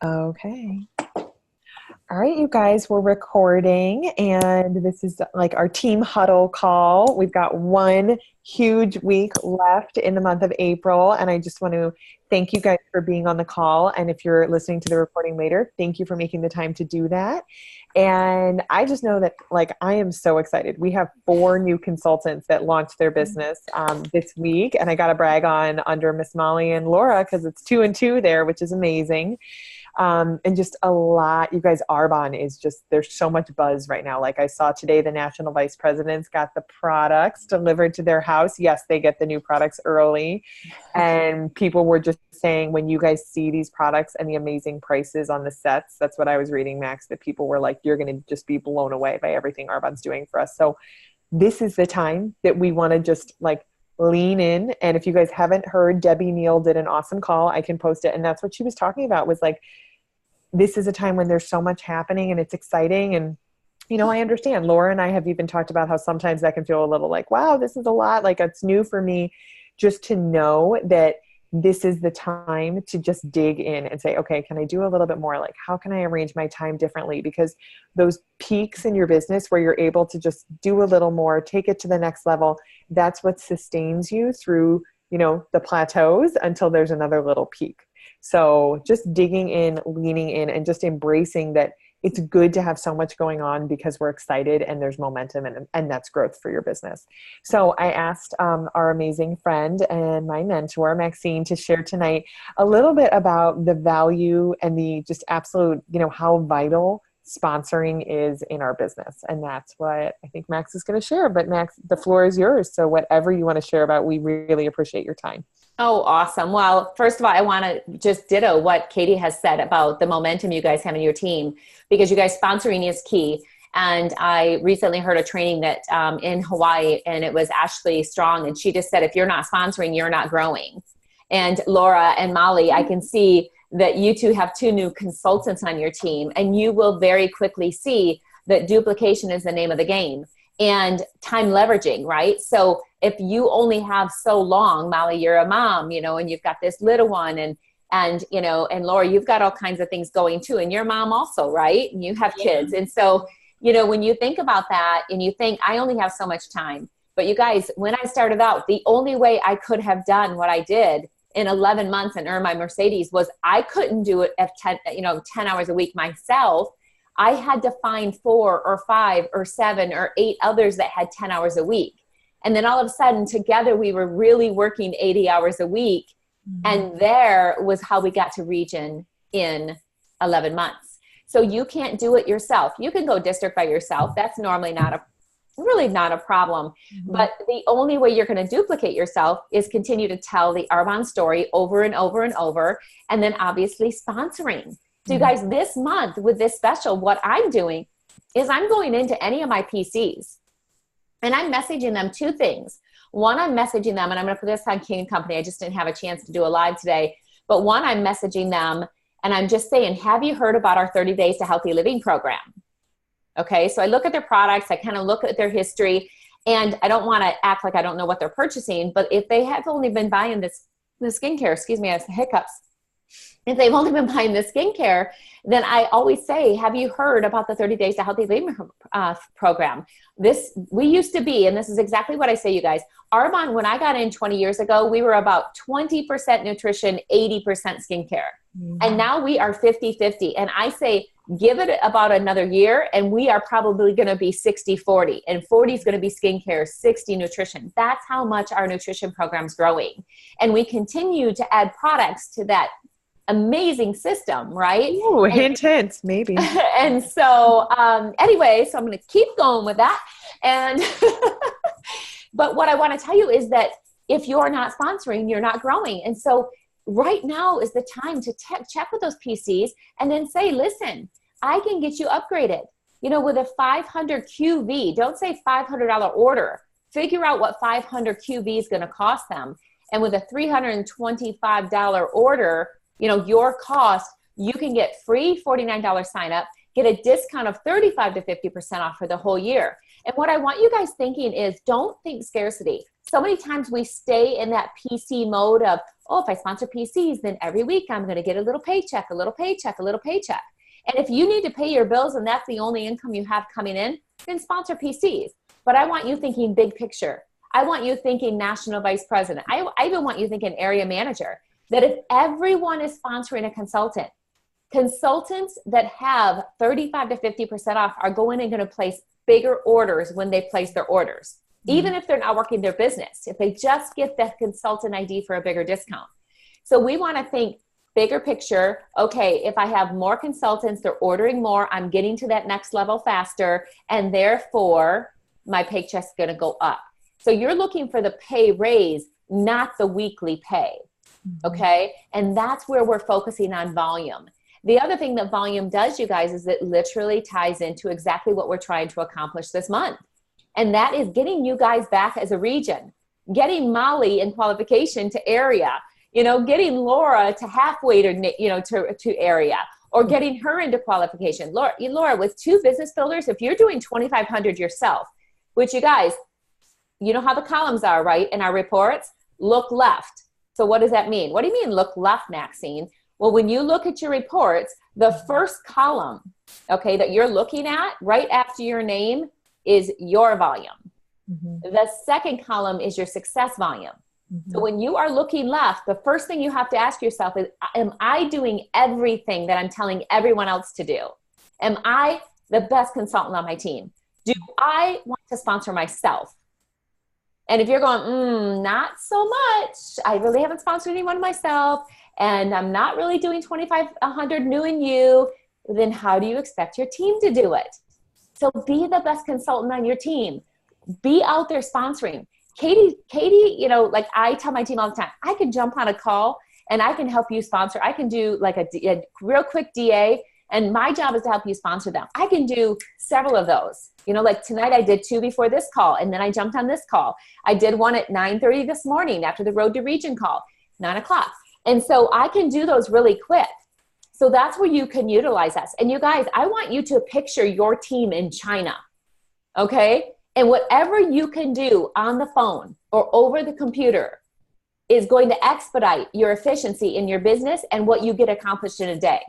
Okay. All right, you guys, we're recording, and this is like our team huddle call. We've got one huge week left in the month of April, and I just want to thank you guys for being on the call. And if you're listening to the recording later, thank you for making the time to do that. And I just know that, like, I am so excited. We have four new consultants that launched their business this week, and I got to brag on under Miss Molly and Laura because it's 2 and 2 there, which is amazing. And just a lot, you guys, Arbonne is just, there's so much buzz right now. Like I saw today, the national vice presidents got the products delivered to their house. Yes, they get the new products early. And people were just saying, when you guys see these products and the amazing prices on the sets, that's what I was reading, Max, that people were like, you're going to just be blown away by everything Arbonne's doing for us. So this is the time that we want to just like lean in. And if you guys haven't heard, Debbie Neal did an awesome call. I can post it. And that's what she was talking about, was like, this is a time when there's so much happening and it's exciting. And, you know, I understand. Laura and I have even talked about how sometimes that can feel a little like, wow, this is a lot. Like, it's new for me, just to know that this is the time to just dig in and say, okay, can I do a little bit more? Like, how can I arrange my time differently? Because those peaks in your business where you're able to just do a little more, take it to the next level, that's what sustains you through, you know, the plateaus until there's another little peak. So just digging in, leaning in, and just embracing that it's good to have so much going on because we're excited and there's momentum, and that's growth for your business. So I asked our amazing friend and my mentor, Maxine, to share tonight a little bit about the value and the just absolute, you know, how vital sponsoring is in our business. And that's what I think Max is going to share. But Max, the floor is yours. So whatever you want to share about, we really appreciate your time. Oh, awesome. Well, first of all, I want to just ditto what Katie has said about the momentum you guys have in your team, because you guys sponsoring is key. And I recently heard a training that in Hawaii, and it was Ashley Strong. And she just said, if you're not sponsoring, you're not growing. And Laura and Molly, I can see that you two have two new consultants on your team, and you will very quickly see that duplication is the name of the game and time leveraging, right? So if you only have so long, Molly, you're a mom, you know, and you've got this little one, and you know, and Laura, you've got all kinds of things going too, and your mom also, right? And you have kids. And so, you know, when you think about that and you think, I only have so much time, but you guys, when I started out, the only way I could have done what I did in 11 months and earn my Mercedes was I couldn't do it at 10 hours a week myself. I had to find 4 or 5 or 7 or 8 others that had 10 hours a week. And then all of a sudden together we were really working 80 hours a week. Mm-hmm. And there was how we got to region in 11 months. So you can't do it yourself. You can go district by yourself. That's normally really not a problem. Mm-hmm. But the only way you're going to duplicate yourself is continue to tell the Arbonne story over and over and over. And then obviously sponsoring. So you guys, this month with this special, what I'm doing is I'm going into any of my PCs and I'm messaging them 2 things. One, I'm messaging them, and I'm going to put this on King & Company. I just didn't have a chance to do a live today. But one, I'm messaging them and I'm just saying, have you heard about our 30 Days to Healthy Living program? Okay, so I look at their products, I kind of look at their history, and I don't want to act like I don't know what they're purchasing, but if they have only been buying the skincare, excuse me, I have some hiccups. If they've only been buying the skincare, then I always say, have you heard about the 30 Days to Healthy Living program? We used to be, and this is exactly what I say, you guys, Arbonne, when I got in 20 years ago, we were about 20% nutrition, 80% skincare. Mm-hmm. And now we are 50-50. And I say, give it about another year, and we are probably going to be 60-40. And 40 is going to be skincare, 60 nutrition. That's how much our nutrition program is growing. And we continue to add products to that amazing system, right? Ooh, hint, hint, maybe. And so anyway, so I'm going to keep going with that. And but what I want to tell you is that if you're not sponsoring, you're not growing. And so right now is the time to check with those PCs and then say, listen, I can get you upgraded, you know, with a 500 QV. Don't say $500 order. Figure out what 500 QV is going to cost them. And with a $325 order, you know, your cost, you can get free $49 sign up, get a discount of 35 to 50% off for the whole year. And what I want you guys thinking is, don't think scarcity. So many times we stay in that PC mode of, oh, if I sponsor PCs, then every week I'm going to get a little paycheck, a little paycheck, a little paycheck. And if you need to pay your bills and that's the only income you have coming in, then sponsor PCs. But I want you thinking big picture. I want you thinking national vice president. I even want you thinking area manager. That if everyone is sponsoring a consultant, consultants that have 35 to 50% off are going and going to place bigger orders when they place their orders. Even if they're not working their business, if they just get the consultant ID for a bigger discount. So we want to think bigger picture. Okay, if I have more consultants, they're ordering more, I'm getting to that next level faster, and therefore my paycheck's going to go up. So you're looking for the pay raise, not the weekly pay. Okay, and that's where we're focusing on volume. The other thing that volume does, you guys, is it literally ties into exactly what we're trying to accomplish this month. And that is getting you guys back as a region, getting Molly in qualification to area, getting Laura to halfway to area, or getting her into qualification. Laura, with 2 business builders, if you're doing 2,500 yourself, which you guys, you know how the columns are, right? In our reports, look left. So what does that mean? What do you mean look left, Maxine? Well, when you look at your reports, the first column, okay, that you're looking at right after your name is your volume. The second column is your success volume. So when you are looking left, the first thing you have to ask yourself is, am I doing everything that I'm telling everyone else to do? Am I the best consultant on my team? Do I want to sponsor myself? And if you're going, not so much, I really haven't sponsored anyone myself, and I'm not really doing 2,500 new and you, then how do you expect your team to do it? So be the best consultant on your team. Be out there sponsoring. Katie, like I tell my team all the time, I can jump on a call and I can help you sponsor. I can do like a real quick DA, and my job is to help you sponsor them. I can do several of those. Like tonight I did 2 before this call, and then I jumped on this call. I did one at 9:30 this morning after the Road to Region call, 9 o'clock. And so I can do those really quick. So that's where you can utilize us. And you guys, I want you to picture your team in China, okay? And whatever you can do on the phone or over the computer is going to expedite your efficiency in your business and what you get accomplished in a day.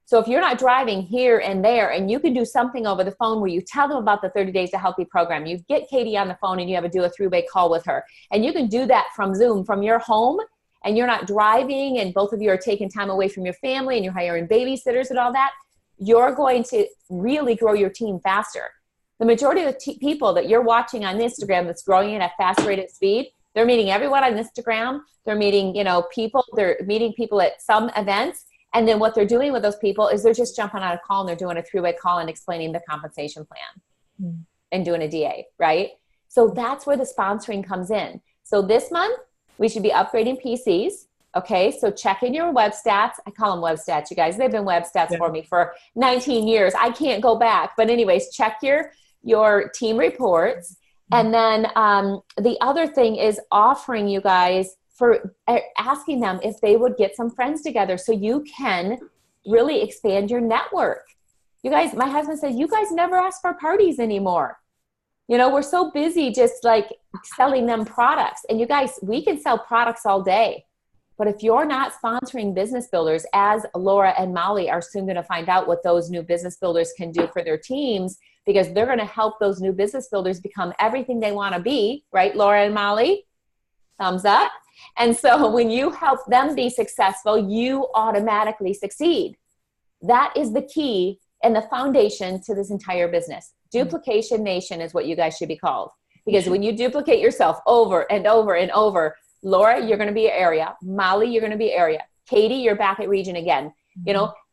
So if you're not driving here and there, and you can do something over the phone where you tell them about the 30 Days to Healthy program, you get Katie on the phone and you have to do a 3-way call with her. And you can do that from Zoom, from your home, and you're not driving, and both of you are taking time away from your family, and you're hiring babysitters and all that, you're going to really grow your team faster. The majority of the people that you're watching on Instagram that's growing at a fast rate of speed, they're meeting everyone on Instagram. They're meeting, people. They're meeting people at some events. And then what they're doing with those people is they're just jumping on a call and they're doing a 3-way call and explaining the compensation plan and doing a DA, right? So that's where the sponsoring comes in. So this month, we should be upgrading PCs. Okay, so check in your web stats. I call them web stats, you guys. They've been web stats for me for 19 years. I can't go back. But anyways, check your team reports. And then the other thing is offering you guys for asking them if they would get some friends together so you can really expand your network. You guys, my husband said, you guys never ask for parties anymore. We're so busy just like selling them products. And you guys, we can sell products all day. But if you're not sponsoring business builders, as Laura and Molly are soon going to find out what those new business builders can do for their teams, because they're going to help those new business builders become everything they want to be, right, Laura and Molly? Thumbs up. And so when you help them be successful, you automatically succeed. That is the key and the foundation to this entire business. Duplication nation is what you guys should be called. Because when you duplicate yourself over and over and over, Laura, you're going to be area. Molly, you're going to be area. Katie, you're back at region again.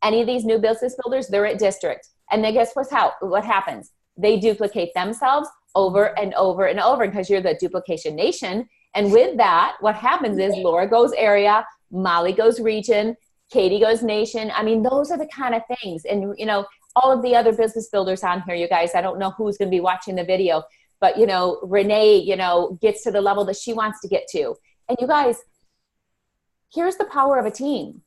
Any of these new business builders, they're at district. And then guess what happens? They duplicate themselves over and over and over because you're the duplication nation. And with that, what happens is Laura goes area, Molly goes region, Katie goes nation. I mean, those are the kind of things. And, all of the other business builders on here, you guys, I don't know who's going to be watching the video, but, Renee, gets to the level that she wants to get to. And you guys, here's the power of a team.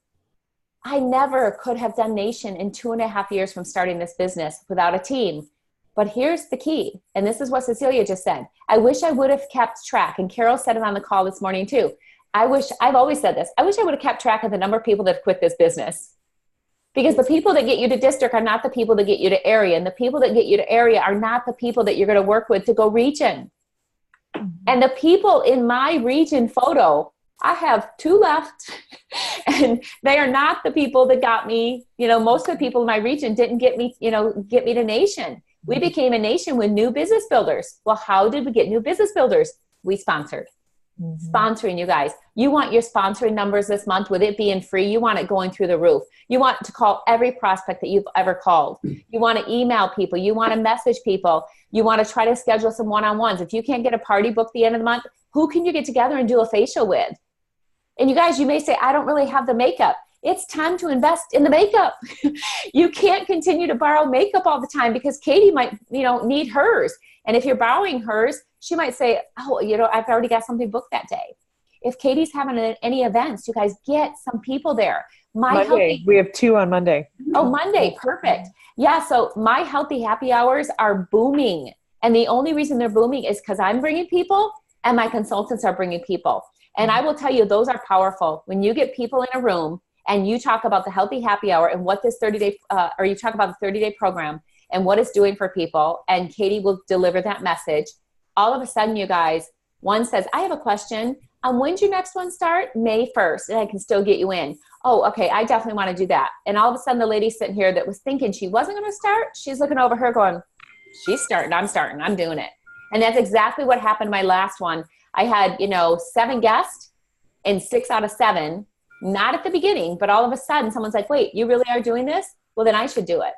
I never could have done nation in 2.5 years from starting this business without a team. But here's the key, and this is what Cecilia just said. I wish I would have kept track, and Carol said it on the call this morning too. I've always said this. I wish I would have kept track of the number of people that quit this business, because the people that get you to district are not the people that get you to area. And the people that get you to area are not the people that you're going to work with to go region. And the people in my region photo, I have 2 left, and they are not the people that got me. Most of the people in my region didn't get me to nation. We became a nation with new business builders. Well, how did we get new business builders? We sponsored. Sponsoring, you guys. You want your sponsoring numbers this month, with it being free, you want it going through the roof. You want to call every prospect that you've ever called. You want to email people. You want to message people. You want to try to schedule some one-on-ones. If you can't get a party booked the end of the month, who can you get together and do a facial with? And you guys, you may say, I don't really have the makeup. It's time to invest in the makeup. You can't continue to borrow makeup all the time, because Katie might, need hers. And if you're borrowing hers, she might say, oh, I've already got something booked that day. If Katie's having any events, you guys get some people there. We have 2 on Monday. Oh, Monday. Perfect. Yeah. So my healthy happy hours are booming. And the only reason they're booming is because I'm bringing people and my consultants are bringing people. And I will tell you, those are powerful. When you get people in a room and you talk about the healthy happy hour and what this 30-day, or you talk about the 30-day program and what it's doing for people, and Katie will deliver that message, all of a sudden, you guys, one says, I have a question. When's your next one start? May 1st, and I can still get you in. Oh, okay, I definitely want to do that. And all of a sudden, the lady sitting here that was thinking she wasn't going to start, she's looking over her going, she's starting, I'm doing it. And that's exactly what happened to my last one. I had, 7 guests, and 6 out of 7, not at the beginning, but all of a sudden someone's like, wait, you really are doing this? Well, then I should do it.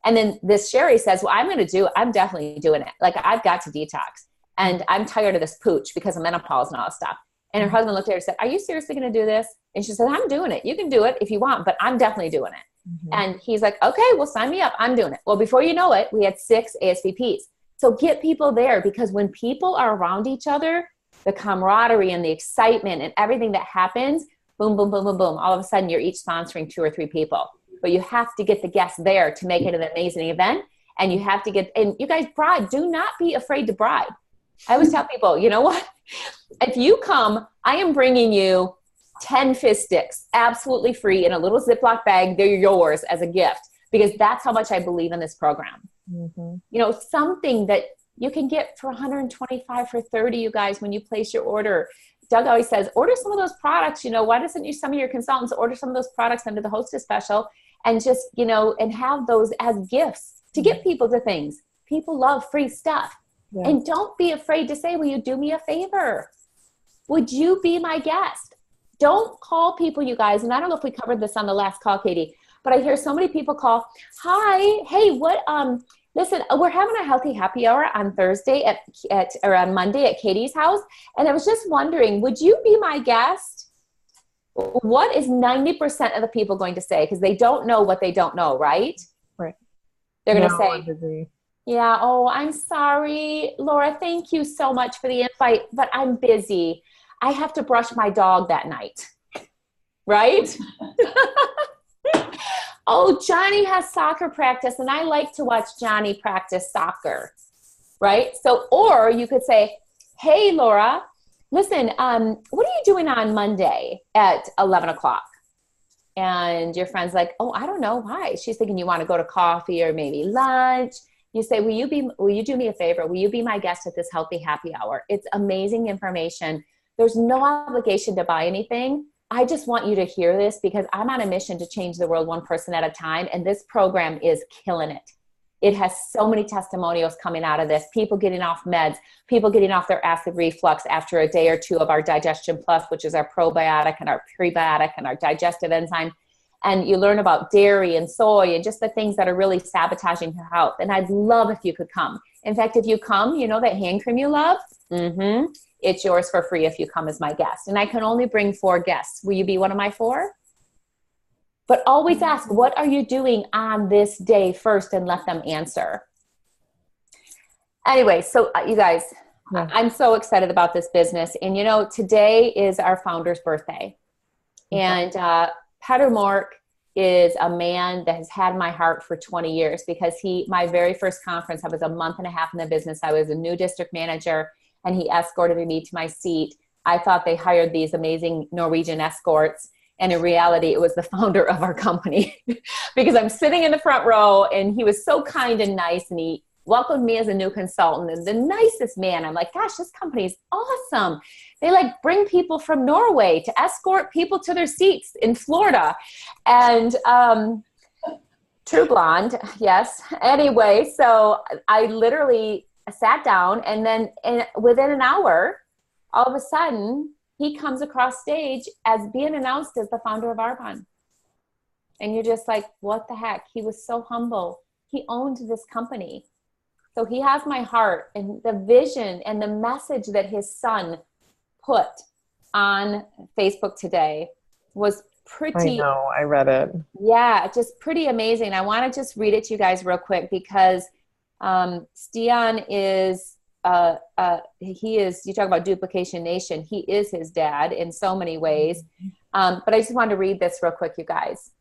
And then this Sherry says, well, I'm definitely doing it. Like, I've got to detox, and I'm tired of this pooch because of menopause and all that stuff. And her husband looked at her and said, are you seriously going to do this? And she said, I'm doing it. You can do it if you want, but I'm definitely doing it. And he's like, okay, well, sign me up. I'm doing it. Well, before you know it, we had 6 ASVPs. So get people there, because when people are around each other, the camaraderie and the excitement and everything that happens, boom, boom, boom, boom, boom. All of a sudden, you're each sponsoring 2 or 3 people. But you have to get the guests there to make it an amazing event. And you have to and you guys, bribe, do not be afraid to bribe. I always tell people, you know what? If you come, I am bringing you 10 fizz sticks, absolutely free, in a little Ziploc bag. They're yours as a gift, because that's how much I believe in this program. Something that you can get for $125 for $30, you guys, when you place your order. Doug always says, order some of those products. Why doesn't some of your consultants order some of those products under the hostess special, and just, and have those as gifts to get people to things. People love free stuff. Yeah. And don't be afraid to say, will you do me a favor? Would you be my guest? Don't call people, you guys. And I don't know if we covered this on the last call, Katie, but I hear so many people call, hi, hey, listen, we're having a healthy happy hour on Thursday or on Monday at Katie's house. And I was just wondering, would you be my guest? What is 90% of the people going to say? Because they don't know what they don't know, right? Right. They're going to say, yeah, oh, I'm sorry, Laura, thank you so much for the invite, but I'm busy. I have to brush my dog that night. Right? Oh, Johnny has soccer practice, and I like to watch Johnny practice soccer. Right? So, or you could say, hey, Laura, listen, what are you doing on Monday at 11 o'clock? And your friend's like, oh, I don't know. Why? She's thinking you want to go to coffee or maybe lunch. You say, will you do me a favor? Will you be my guest at this healthy happy hour? It's amazing information. There's no obligation to buy anything. I just want you to hear this, because I'm on a mission to change the world one person at a time. And this program is killing it. It has so many testimonials coming out of this. People getting off meds, people getting off their acid reflux after a day or 2 of our Digestion Plus, which is our probiotic and our prebiotic and our digestive enzyme. And you learn about dairy and soy and just the things that are really sabotaging your health. And I'd love if you could come. In fact, if you come, that hand cream you love, it's yours for free if you come as my guest. And I can only bring 4 guests. Will you be one of my 4? But always ask, what are you doing on this day first, and let them answer. Anyway, so you guys, I'm so excited about this business. And today is our founder's birthday. And Peter Mork is a man that has had my heart for 20 years, because my very first conference, I was a month and a half in the business. I was a new district manager, and he escorted me to my seat I thought they hired these amazing Norwegian escorts. And in reality, it was the founder of our company because I'm sitting in the front row and he was so kind and nice. And he welcomed me as a new consultant and the nicest man. I'm like, gosh, this company is awesome. They like bring people from Norway to escort people to their seats in Florida. And true blonde, yes. Anyway, so I literally sat down and then within an hour, all of a sudden, he comes across stage as being announced as the founder of Arbonne. And you're just like, what the heck? He was so humble. He owned this company. So he has my heart, and the vision and the message that his son put on Facebook today was pretty. I know, I read it. Yeah, just pretty amazing. I want to just read it to you guys real quick because Stian is, he is, you talk about duplication nation. He is his dad in so many ways. But I just wanted to read this real quick, you guys.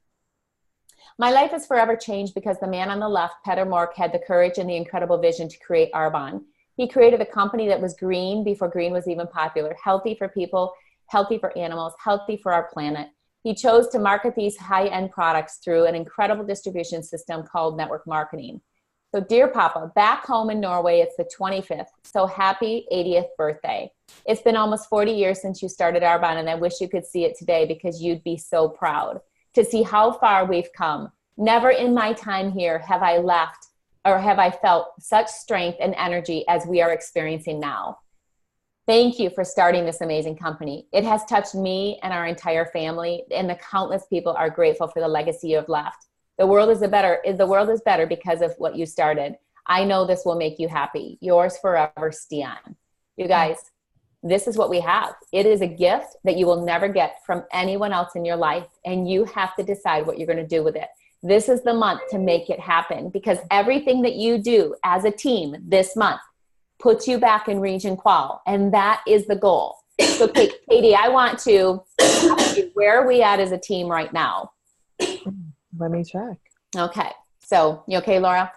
My life has forever changed because the man on the left, Peter Mork, had the courage and the incredible vision to create Arbonne. He created a company that was green before green was even popular, healthy for people, healthy for animals, healthy for our planet. He chose to market these high-end products through an incredible distribution system called network marketing. So dear Papa, back home in Norway, it's the 25th. So happy 80th birthday. It's been almost 40 years since you started Arbonne, and I wish you could see it today because you'd be so proud to see how far we've come. Never in my time here have I left or have I felt such strength and energy as we are experiencing now. Thank you for starting this amazing company. It has touched me and our entire family, and the countless people are grateful for the legacy you have left. The world is better because of what you started. I know this will make you happy. Yours forever, Stian. You guys, this is what we have. It is a gift that you will never get from anyone else in your life, and you have to decide what you're going to do with it. This is the month to make it happen because everything that you do as a team this month puts you back in region qual, and that is the goal. So Katie, I want to ask you, where are we at as a team right now? Let me check. Okay. So you okay, Laura?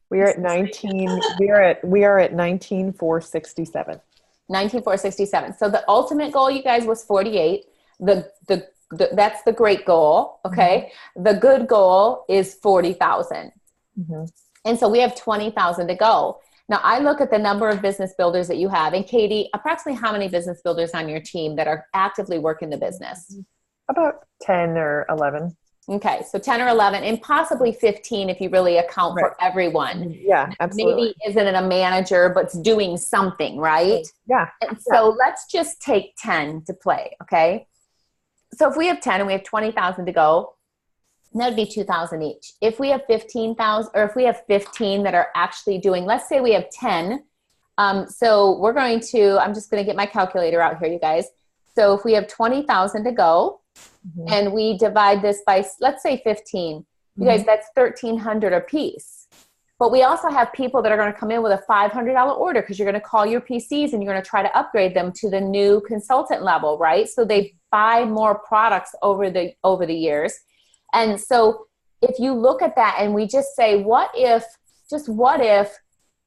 We are at 19. We are at 19,467. 19,467. So the ultimate goal, you guys, was 48. That's the great goal. Okay. Mm-hmm. The good goal is 40,000. Mm-hmm. And so we have 20,000 to go. Now I look at the number of business builders that you have, and Katie, approximately how many business builders on your team that are actively working the business? About 10 or 11. Okay, so 10 or 11, and possibly 15 if you really account for everyone. Yeah, absolutely. Maybe isn't a manager, but's doing something, right? Yeah. And so let's just take 10 to play, okay? So if we have 10 and we have 20,000 to go, that would be 2,000 each. If we have 15,000, or if we have 15 that are actually doing, let's say we have 10. So we're going to, I'm just going to get my calculator out here, you guys. So if we have 20,000 to go, mm-hmm. and we divide this by, let's say 15, mm-hmm. you guys, that's 1,300 a piece. But we also have people that are going to come in with a $500 order because you're going to call your PCs and you're going to try to upgrade them to the new consultant level, right? So they buy more products over the years. And so if you look at that and we just say, what if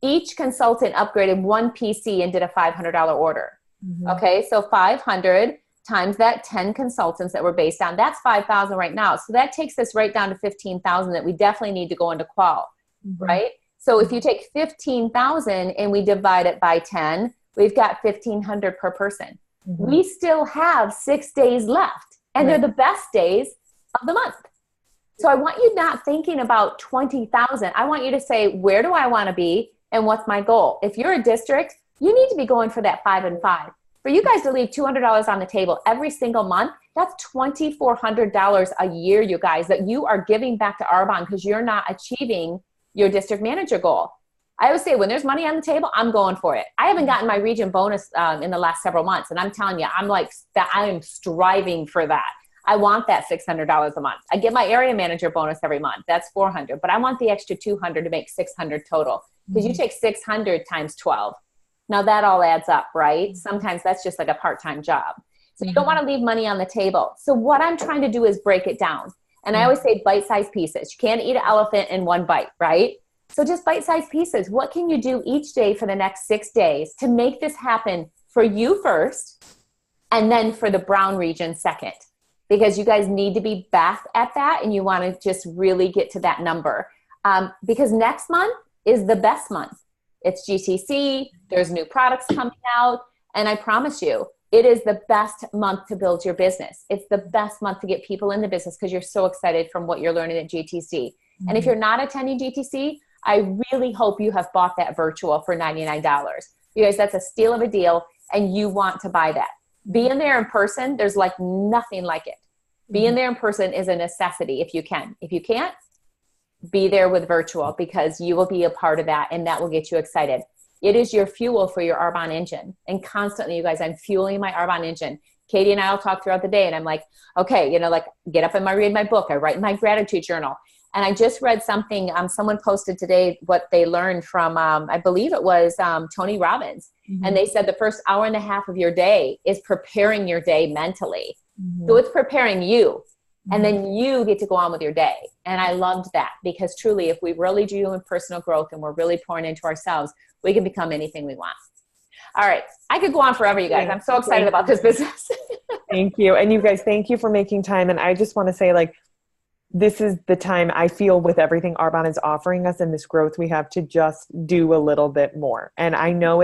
each consultant upgraded one PC and did a $500 order? Mm-hmm. Okay, so 500 times that 10 consultants that we're based on, that's 5,000 right now. So that takes us right down to 15,000 that we definitely need to go into qual, mm-hmm. right? So if you take 15,000 and we divide it by 10, we've got 1,500 per person. Mm-hmm. We still have 6 days left, and they're the best days of the month. So I want you not thinking about 20,000. I want you to say, where do I want to be and what's my goal? If you're a district, you need to be going for that 5 and 5. For you guys to leave $200 on the table every single month, that's $2,400 a year, you guys, that you are giving back to Arbonne because you're not achieving your district manager goal. I always say, when there's money on the table, I'm going for it. I haven't gotten my region bonus in the last several months, and I'm telling you, I'm like, that I am striving for that. I want that $600 a month. I get my area manager bonus every month. That's $400, but I want the extra $200 to make $600 total. Because you take 600 times 12. Now that all adds up, right? Sometimes that's just like a part-time job. So you don't want to leave money on the table. So what I'm trying to do is break it down. And I always say bite-sized pieces. You can't eat an elephant in one bite, right? So just bite-sized pieces. What can you do each day for the next 6 days to make this happen for you first, and then for the Brown region second? Because you guys need to be back at that, and you want to just really get to that number. Because next month is the best month. It's GTC, there's new products coming out, and I promise you, it is the best month to build your business. It's the best month to get people in the business because you're so excited from what you're learning at GTC. Mm-hmm. And if you're not attending GTC, I really hope you have bought that virtual for $99. You guys, that's a steal of a deal, and you want to buy that. Being there in person, there's like nothing like it. Being there in person is a necessity if you can. If you can't, be there with virtual, because you will be a part of that, and that will get you excited. It is your fuel for your Arbonne engine. And constantly, you guys, I'm fueling my Arbonne engine. Katie and I will talk throughout the day, and I'm like, okay, like get up and read my book. I write in my gratitude journal. And I just read something, someone posted today what they learned from, I believe it was Tony Robbins. Mm-hmm. And they said the first hour and a half of your day is preparing your day mentally. Mm-hmm. So it's preparing you. And then you get to go on with your day. And I loved that, because truly, if we really do in personal growth and we're really pouring into ourselves, we can become anything we want. All right. I could go on forever, you guys. I'm so excited about this business. Thank you. And you guys, thank you for making time. And I just want to say, like, this is the time I feel with everything Arbonne is offering us and this growth we have to just do a little bit more. And I know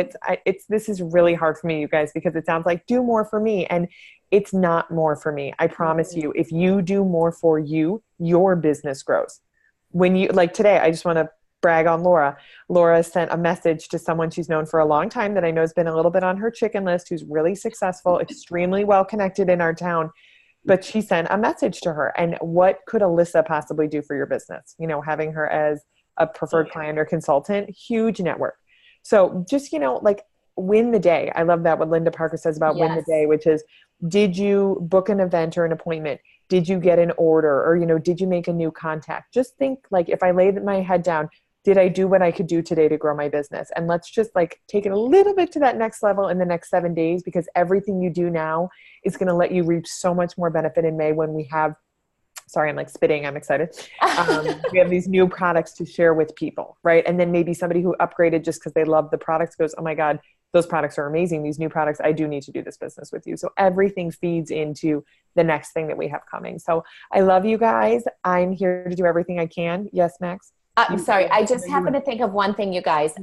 this is really hard for me, you guys, because it sounds like do more for me. And it's not more for me. I promise you, if you do more for you, your business grows. When you, like today, I just want to brag on Laura. Laura sent a message to someone she's known for a long time that I know has been a little bit on her chicken list, who's really successful, extremely well connected in our town. But she sent a message to her. And what could Alyssa possibly do for your business? Having her as a preferred client or consultant, huge network. So just, like, win the day. I love that, what Linda Parker says about win the day, which is, did you book an event or an appointment? Did you get an order? Or, did you make a new contact? Just think, like, if I laid my head down, did I do what I could do today to grow my business? And let's just take it a little bit to that next level in the next 7 days, because everything you do now is going to let you reap so much more benefit in May when we have, sorry, I'm like spitting, I'm excited. We have these new products to share with people, right? And then maybe somebody who upgraded just because they love the products goes, oh my God, those products are amazing. These new products, I do need to do this business with you. So everything feeds into the next thing that we have coming. So I love you guys. I'm here to do everything I can. Yes, Max? I'm sorry. I just happened to think of one thing, you guys.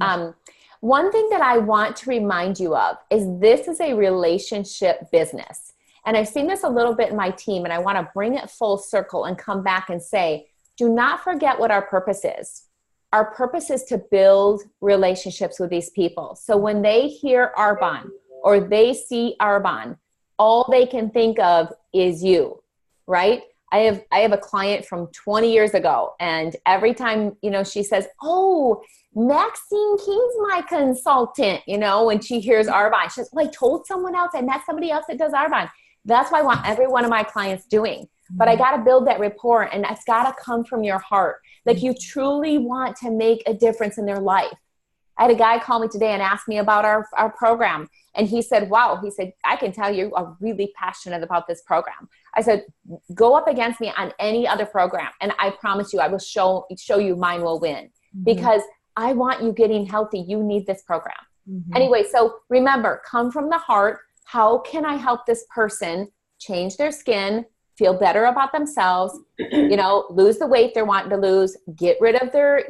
One thing that I want to remind you of is this is a relationship business. And I've seen this a little bit in my team, and I want to bring it full circle and come back and say, do not forget what our purpose is. Our purpose is to build relationships with these people. So when they hear Arbonne or they see Arbonne, all they can think of is you, right? I have a client from 20 years ago, and every time, she says, oh, Maxine King's my consultant, when she hears Arbonne. She says, well, I told someone else, I met somebody else that does Arbonne. That's what I want every one of my clients doing. But I got to build that rapport, and it's got to come from your heart. Like, you truly want to make a difference in their life. I had a guy call me today and ask me about our program. And he said, wow, I can tell you are really passionate about this program. I said, go up against me on any other program, and I promise you, I will show you mine will win, because I want you getting healthy. You need this program. Anyway, so remember, come from the heart. How can I help this person change their skin, feel better about themselves, lose the weight they're wanting to lose, get rid of their,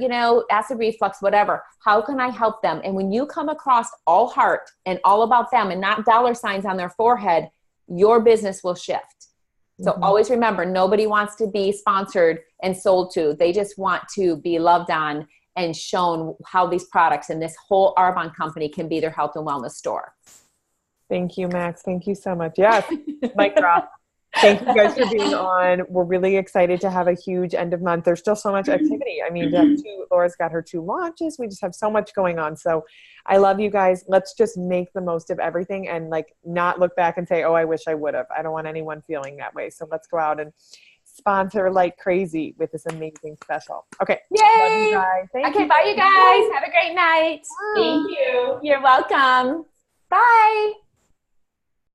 acid reflux, whatever. How can I help them? And when you come across all heart and all about them and not dollar signs on their forehead, your business will shift. So always remember, nobody wants to be sponsored and sold to. They just want to be loved on and shown how these products and this whole Arbonne company can be their health and wellness store. Thank you, Max. Thank you so much. Yes, mic drop. Thank you guys for being on. We're really excited to have a huge end of month. There's still so much activity. I mean, Laura's got her 2 launches. We just have so much going on. So I love you guys. Let's just make the most of everything and not look back and say, oh, I wish I would have. I don't want anyone feeling that way. So let's go out and sponsor like crazy with this amazing special. Okay. Yay. Love you guys. Thank you. Bye, you guys. Have a great night. Bye. Thank you. You're welcome. Bye.